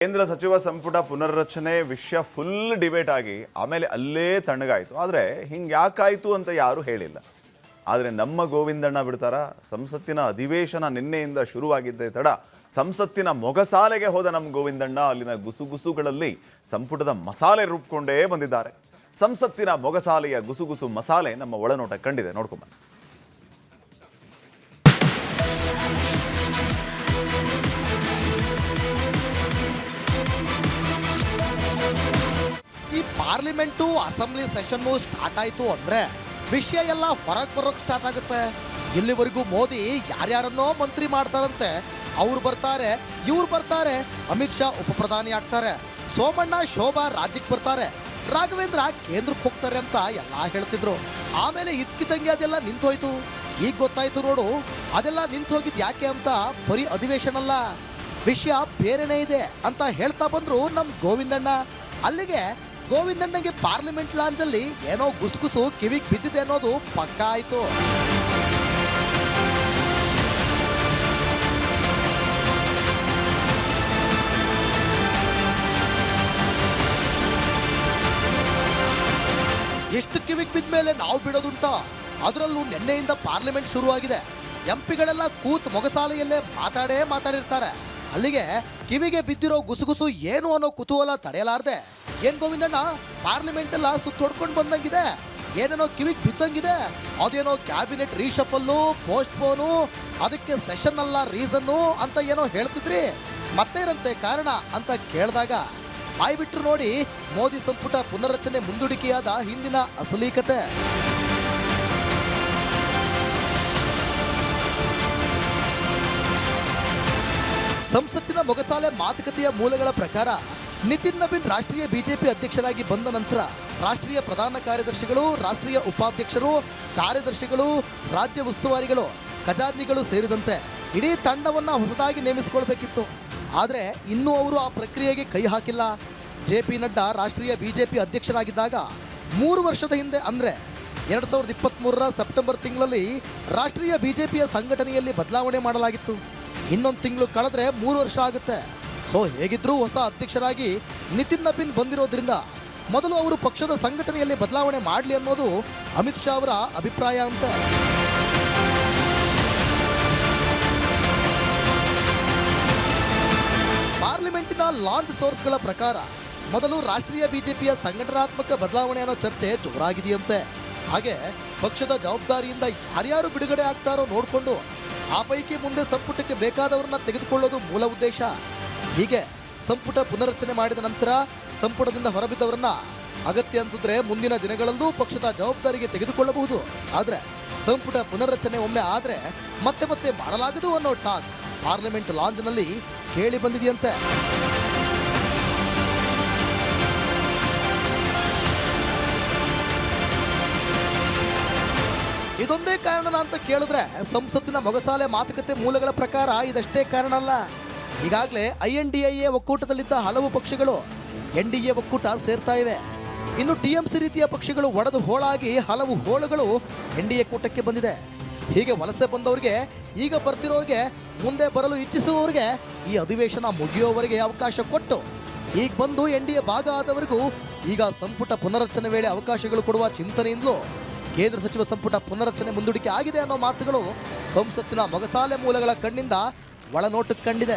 ಕೇಂದ್ರ ಸಚಿವ ಸಂಪುಟ ಪುನರ್ರಚನೆ ವಿಷಯ ಫುಲ್ ಡಿಬೇಟ್ ಆಗಿ ಆಮೇಲೆ ಅಲ್ಲೇ ತಣ್ಣಗಾಯಿತು. ಆದರೆ ಹಿಂಗೆ ಯಾಕಾಯಿತು ಅಂತ ಯಾರೂ ಹೇಳಿಲ್ಲ. ಆದರೆ ನಮ್ಮ ಗೋವಿಂದಣ್ಣ ಬಿಡ್ತಾರ? ಸಂಸತ್ತಿನ ಅಧಿವೇಶನ ನಿನ್ನೆಯಿಂದ ಶುರುವಾಗಿದ್ದೇ ತಡ ಸಂಸತ್ತಿನ ಮೊಗಸಾಲೆಗೆ ಹೋದ ನಮ್ಮ ಗೋವಿಂದಣ್ಣ ಅಲ್ಲಿನ ಗುಸುಗುಸುಗಳಲ್ಲಿ ಸಂಪುಟದ ಮಸಾಲೆ ರೂಪುಕೊಂಡೇ ಬಂದಿದ್ದಾರೆ. ಸಂಸತ್ತಿನ ಮೊಗಸಾಲೆಯ ಗುಸುಗುಸು ಮಸಾಲೆ ನಮ್ಮ ಒಳನೋಟ ಕಂಡಿದೆ, ನೋಡ್ಕೊಂಬ. ಈ ಪಾರ್ಲಿಮೆಂಟು ಅಸೆಂಬ್ಲಿ ಸೆಷನ್ನು ಸ್ಟಾರ್ಟ್ ಆಯಿತು ಅಂದರೆ ವಿಷಯ ಎಲ್ಲ ಹೊರಗೆ ಬರೋಕ್ಕೆ ಸ್ಟಾರ್ಟ್ ಆಗುತ್ತೆ. ಇಲ್ಲಿವರೆಗೂ ಮೋದಿ ಯಾರ್ಯಾರನ್ನೋ ಮಂತ್ರಿ ಮಾಡ್ತಾರಂತೆ, ಅವ್ರು ಬರ್ತಾರೆ, ಇವ್ರು ಬರ್ತಾರೆ, ಅಮಿತ್ ಶಾ ಉಪಪ್ರಧಾನಿ ಆಗ್ತಾರೆ, ಸೋಮಣ್ಣ ಶೋಭಾ ರಾಜ್ಯಕ್ಕೆ ಬರ್ತಾರೆ, ರಾಘವೇಂದ್ರ ಕೇಂದ್ರಕ್ಕೆ ಹೋಗ್ತಾರೆ ಅಂತ ಎಲ್ಲ ಹೇಳ್ತಿದ್ರು. ಆಮೇಲೆ ಇದ್ಕಿದ್ದಂಗೆ ಅದೆಲ್ಲ ನಿಂತೋಯ್ತು. ಈಗ ಗೊತ್ತಾಯ್ತು ನೋಡು, ಅದೆಲ್ಲ ನಿಂತು ಹೋಗಿದ್ದು ಯಾಕೆ ಅಂತ. ಬರೀ ಅಧಿವೇಶನ ಅಲ್ಲ, ವಿಷಯ ಬೇರೆನೇ ಇದೆ ಅಂತ ಹೇಳ್ತಾ ಬಂದ್ರು ನಮ್ಮ ಗೋವಿಂದಣ್ಣ. ಅಲ್ಲಿಗೆ ಗೋವಿಂದಣ್ಣಗೆ ಪಾರ್ಲಿಮೆಂಟ್ ಲಾಂಜಲ್ಲಿ ಏನೋ ಗುಸುಗುಸು ಕಿವಿಗೆ ಬಿದ್ದಿದೆ ಅನ್ನೋದು ಪಕ್ಕಾ ಆಯ್ತು. ಎಷ್ಟು ಕಿವಿಗೆ ಬಿದ್ದ ಮೇಲೆ ನಾವು ಬಿಡೋದುಂಟ? ಅದರಲ್ಲೂ ನಿನ್ನೆಯಿಂದ ಪಾರ್ಲಿಮೆಂಟ್ ಶುರುವಾಗಿದೆ. ಎಂಪಿಗಳೆಲ್ಲ ಕೂತ್ ಮೊಗಸಾಲೆಯಲ್ಲೇ ಮಾತಾಡಿರ್ತಾರೆ. ಅಲ್ಲಿಗೆ ಕಿವಿಗೆ ಬಿದ್ದಿರೋ ಗುಸುಗುಸು ಏನು ಅನ್ನೋ ಕುತೂಹಲ ತಡೆಯಲಾರ್ದೆ, ಏನ್ ಗೋವಿಂದಣ್ಣ ಪಾರ್ಲಿಮೆಂಟ್ ಎಲ್ಲ ಸುತ್ತೊಡ್ಕೊಂಡು ಬಂದಂಗಿದೆ, ಏನೇನೋ ಕಿವಿಗೆ ಬಿದ್ದಂಗಿದೆ, ಅದೇನೋ ಕ್ಯಾಬಿನೆಟ್ ರೀಶಫಲ್ಲು, ಪೋಸ್ಟ್ ಪೋನು, ಅದಕ್ಕೆ ಸೆಷನ್ ಅಲ್ಲ ರೀಸನ್ನು ಅಂತ ಏನೋ ಹೇಳ್ತಿದ್ರಿ, ಮತ್ತೇನಂತೆ ಕಾರಣ ಅಂತ ಕೇಳಿದಾಗ ಬಾಯ್ ಬಿಟ್ರು ನೋಡಿ ಮೋದಿ ಸಂಪುಟ ಪುನರ್ರಚನೆ ಮುಂದೂಡಿಕೆಯಾದ ಹಿಂದಿನ ಅಸಲಿ ಕತೆ. ಸಂಸತ್ತಿನ ಮೊಗಸಾಲೆ ಮಾತುಕತೆಯ ಮೂಲಗಳ ಪ್ರಕಾರ ನಿತಿನ್ ನಬೀನ್ ರಾಷ್ಟ್ರೀಯ ಬಿಜೆಪಿ ಅಧ್ಯಕ್ಷರಾಗಿ ಬಂದ ನಂತರ ರಾಷ್ಟ್ರೀಯ ಪ್ರಧಾನ ಕಾರ್ಯದರ್ಶಿಗಳು, ರಾಷ್ಟ್ರೀಯ ಉಪಾಧ್ಯಕ್ಷರು, ಕಾರ್ಯದರ್ಶಿಗಳು, ರಾಜ್ಯ ಉಸ್ತುವಾರಿಗಳು, ಖಜಾಂಚಿಗಳು ಸೇರಿದಂತೆ ಇಡೀ ತಂಡವನ್ನು ಹೊಸದಾಗಿ ನೇಮಿಸಿಕೊಳ್ಬೇಕಿತ್ತು. ಆದರೆ ಇನ್ನೂ ಅವರು ಆ ಪ್ರಕ್ರಿಯೆಗೆ ಕೈ ಹಾಕಿಲ್ಲ. JP ನಡ್ಡಾ ರಾಷ್ಟ್ರೀಯ ಬಿಜೆಪಿ ಅಧ್ಯಕ್ಷರಾಗಿದ್ದಾಗ 3 ವರ್ಷದ ಹಿಂದೆ ಅಂದರೆ 2023ರ ಸೆಪ್ಟೆಂಬರ್ ತಿಂಗಳಲ್ಲಿ ರಾಷ್ಟ್ರೀಯ ಬಿಜೆಪಿಯ ಸಂಘಟನೆಯಲ್ಲಿ ಬದಲಾವಣೆ ಮಾಡಲಾಗಿತ್ತು. ಇನ್ನೊಂದು ತಿಂಗಳು ಕಳೆದ್ರೆ 3 ವರ್ಷ ಆಗುತ್ತೆ. ಸೊ ಹೇಗಿದ್ರೂ ಹೊಸ ಅಧ್ಯಕ್ಷರಾಗಿ ನಿತಿನ್ ನಬೀನ್ ಬಂದಿರೋದ್ರಿಂದ ಮೊದಲು ಅವರು ಪಕ್ಷದ ಸಂಘಟನೆಯಲ್ಲಿ ಬದಲಾವಣೆ ಮಾಡಲಿ ಅನ್ನೋದು ಅಮಿತ್ ಶಾ ಅವರ ಅಭಿಪ್ರಾಯ ಅಂತೆ. ಪಾರ್ಲಿಮೆಂಟಿನ ಲಾಂಚ್ ಸೋರ್ಸ್ಗಳ ಪ್ರಕಾರ ಮೊದಲು ರಾಷ್ಟ್ರೀಯ ಬಿಜೆಪಿಯ ಸಂಘಟನಾತ್ಮಕ ಬದಲಾವಣೆ ಅನ್ನೋ ಚರ್ಚೆ ಜೋರಾಗಿದೆಯಂತೆ. ಹಾಗೆ ಪಕ್ಷದ ಜವಾಬ್ದಾರಿಯಿಂದ ಯಾರ್ಯಾರು ಬಿಡುಗಡೆ ಆಗ್ತಾರೋ ನೋಡಿಕೊಂಡು ಆ ಪೈಕಿ ಮುಂದೆ ಸಂಪುಟಕ್ಕೆ ಬೇಕಾದವರನ್ನ ತೆಗೆದುಕೊಳ್ಳೋದು ಮೂಲ ಉದ್ದೇಶ. ಹೀಗೆ ಸಂಪುಟ ಪುನರ್ರಚನೆ ಮಾಡಿದ ನಂತರ ಸಂಪುಟದಿಂದ ಹೊರಬಿದ್ದವರನ್ನ ಅಗತ್ಯ ಅನ್ಸಿದ್ರೆ ಮುಂದಿನ ದಿನಗಳಲ್ಲೂ ಪಕ್ಷದ ಜವಾಬ್ದಾರಿಗೆ ತೆಗೆದುಕೊಳ್ಳಬಹುದು. ಆದರೆ ಸಂಪುಟ ಪುನರ್ರಚನೆ ಒಮ್ಮೆ ಆದರೆ ಮತ್ತೆ ಮಾಡಲಾಗದು ಅನ್ನೋ ಟಾಕ್ ಪಾರ್ಲಿಮೆಂಟ್ ಲಾಂಜ್ನಲ್ಲಿ ಕೇಳಿ ಬಂದಿದೆಯಂತೆ. ಇದೊಂದೇ ಕಾರಣ ಅಂತ ಕೇಳಿದ್ರೆ ಸಂಸತ್ತಿನ ಮೊಗಸಾಲೆ ಮಾತುಕತೆ ಮೂಲಗಳ ಪ್ರಕಾರ ಇದಷ್ಟೇ ಕಾರಣ ಅಲ್ಲ. ಈಗಾಗಲೇ INDIA ಒಕ್ಕೂಟದಲ್ಲಿದ್ದ ಹಲವು ಪಕ್ಷಗಳು NDA ಒಕ್ಕೂಟ ಸೇರ್ತಾ ಇವೆ. ಇನ್ನು TMC ರೀತಿಯ ಪಕ್ಷಗಳು ಒಡೆದು ಹೋಳಾಗಿ ಹಲವು ಹೋಳುಗಳು NDA ಕೂಟಕ್ಕೆ ಬಂದಿದೆ. ಹೀಗೆ ವಲಸೆ ಬಂದವರಿಗೆ, ಈಗ ಬರ್ತಿರೋರಿಗೆ, ಮುಂದೆ ಬರಲು ಇಚ್ಛಿಸುವವರಿಗೆ ಈ ಅಧಿವೇಶನ ಮುಗಿಯೋವರೆಗೆ ಅವಕಾಶ ಕೊಟ್ಟು ಈಗ ಬಂದು NDA ಭಾಗ ಆದವರಿಗೂ ಈಗ ಸಂಪುಟ ಪುನರ್ರಚನೆ ವೇಳೆ ಅವಕಾಶಗಳು ಕೊಡುವ ಚಿಂತನೆಯಿಂದಲೂ ಕೇಂದ್ರ ಸಚಿವ ಸಂಪುಟ ಪುನರ್ರಚನೆ ಮುಂದೂಡಿಕೆ ಆಗಿದೆ ಅನ್ನೋ ಮಾತುಗಳು ಸಂಸತ್ತಿನ ಮೊಗಸಾಲೆ ಮೂಲಗಳ ಕಣ್ಣಿಂದ ಒಳನೋಟಕ್ಕೆ ಕಂಡಿದೆ.